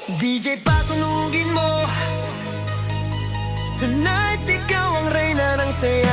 DJ patunugin mo. Tonight ikaw ang reyna ng sayaw.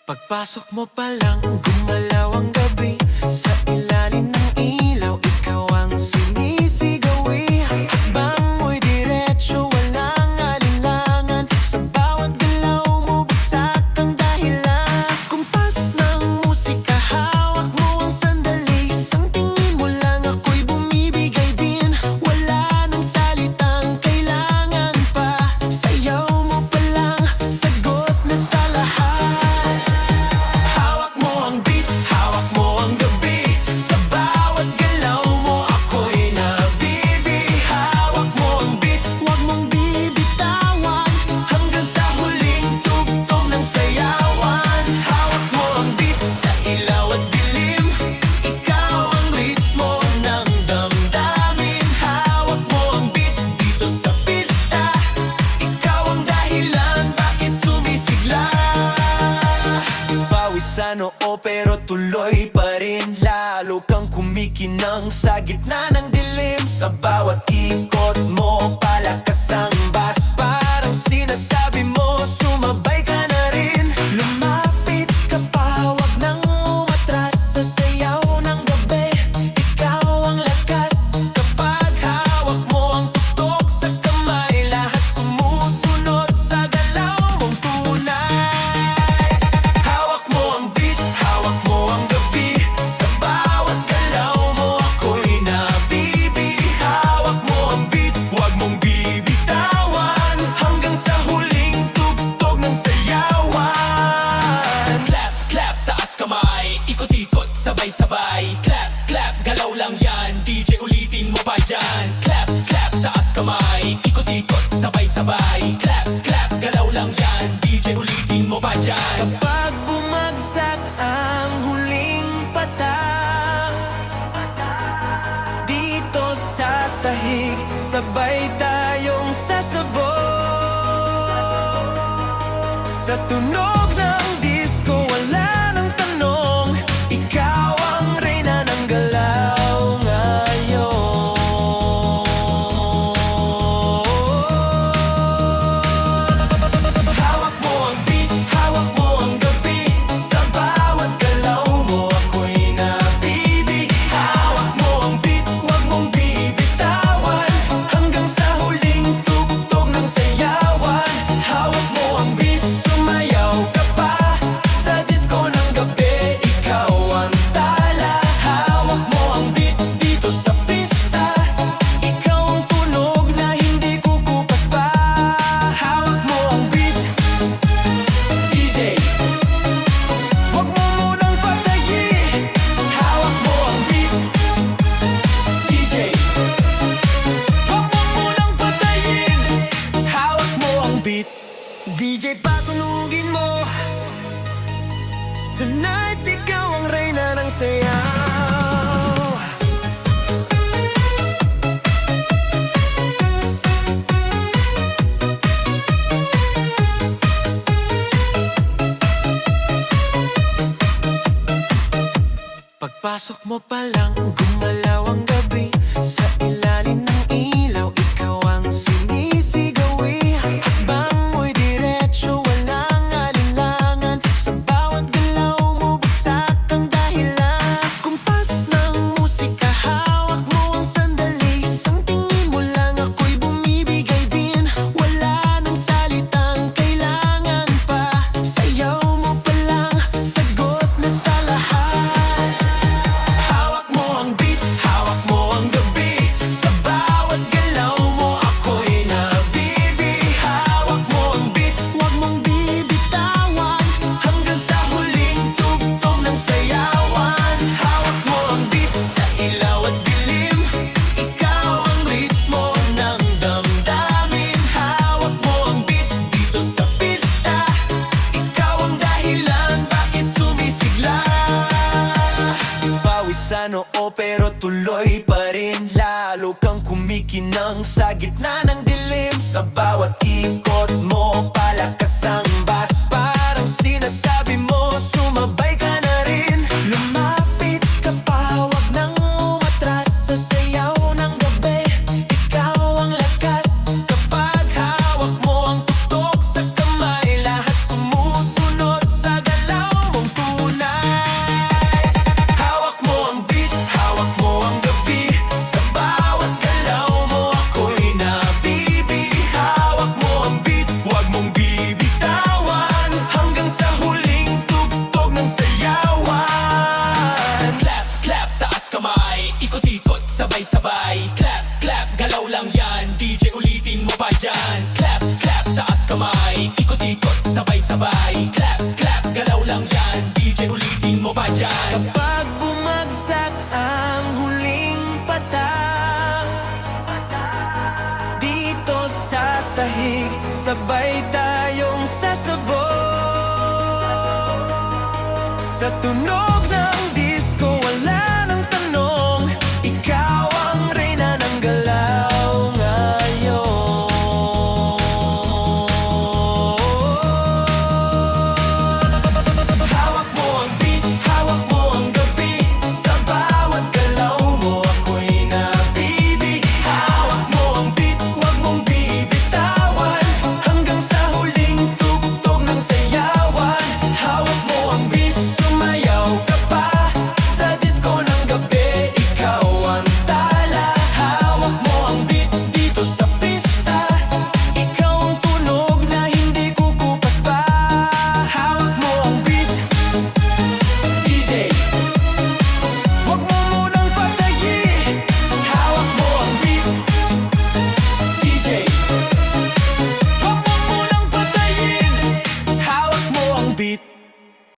Pagpasok mo pa lang, gumalaw ang gabi. Sa ilalim ng ilaw, ikaw ang sinisigawi. Hakbang mo'y diretso, walang alinlangan. Sa bawat galaw mo, bagsak ang dahilan. Kumpas ng musika, hawak mo ang sandali. Isang tingin mo lang, ako'y bumibigay din. Wala nang salitang kailangan pa. Sayaw mo pa lang, sagot na sa lahat. Sa noo pero tuloy pa rin. Lalo kang kumikinang sa gitna ng dilim. Sa bawat ikot mo, palakas ang bass. Parang sinasabi mo, sumabay ka na rin. Lumapit ka pa, wag nang umatras. Sa sayaw ng gabi, ikaw ang lakas. Kapag hawak mo ang tutok sa kamay, lahat sumusunod sa galaw mong tunay. Sabay, clap, clap, galaw lang yan. DJ ulitin mo pa dyan. Clap, clap, taas kamay. Ikot-ikot, sabay-sabay. Clap, clap, galaw lang yan. DJ ulitin mo pa dyan. Kapag bumagsak ang huling patak, dito sa sahig, sabay tayong sasabog. Sa tunog ng disco, wala nang tanong. Ikaw ang reyna ng galaw ngayon. Hawak mo ang beat, hawak mo ang gabi. Sa bawat galaw mo, ako'y nabibig. Hawak mo ang beat, huwag mong bibitawan. Hanggang sa huling tugtog ng sayawan. Hawak mo ang beat, sumayaw ka pa. Sa disco ng gabi, ikaw ang tala. Hawak mo ang beat dito sa pista. Ikaw ang tunog na hindi kukupas pa. Hawak mo ang beat, DJ. Huwag mo munang patayin. Hawak mo ang beat, DJ. Huwag mo munang patayin. Hawak mo ang beat. DJ patunugin mo. Tonight ikaw ang reyna ng sayaw. Pagpasok mo pa lang, gumalaw ang gabi. Sa ilalim ng ilaw, ikaw ang sinisigawi. Hakbang mo'y diretso, walang alinlangan. Sa bawat galaw mo, bagsak ang dahilan. Kumpas ng musika, hawak mo ang sandali. Isang tingin mo lang, ako'y bumibigay din. Wala nang salitang kailangan pa. Sayaw mo pa lang, sagot na sa lahat. Hawak mo ang beat, sa gitna ng dilim. Sa bawat ikot mo, palakas ang bass. Parang sinasabi mo, sumabay ka na rin. Lumapit ka pa, wag nang umatras. Sa sayaw ng gabi, ikaw ang lakas. Kapag hawak mo ang tuktok sa kamay, lahat sumusunod sa galaw mong tunay. Hawak mo ang beat, hawak mo ang gabi. Sa bawat galaw mo, ako'y nabibi. Hawak mo ang beat, huwag mong bibitawan, hanggang sa huling tugtog ng sayawan. Clap, clap, taas kamay, ikot-ikot, sabay-sabay. Clap, clap, galaw lang yan, DJ ulitin mo pa dyan. Clap, clap, taas kamay, ikot-ikot, sabay-sabay. Clap, clap, galaw lang yan, DJ ulitin mo pa dyan. Kapag bumagsak ang huling patak, dito sa sahig, sabay tayong sasabog. Sa tunog ng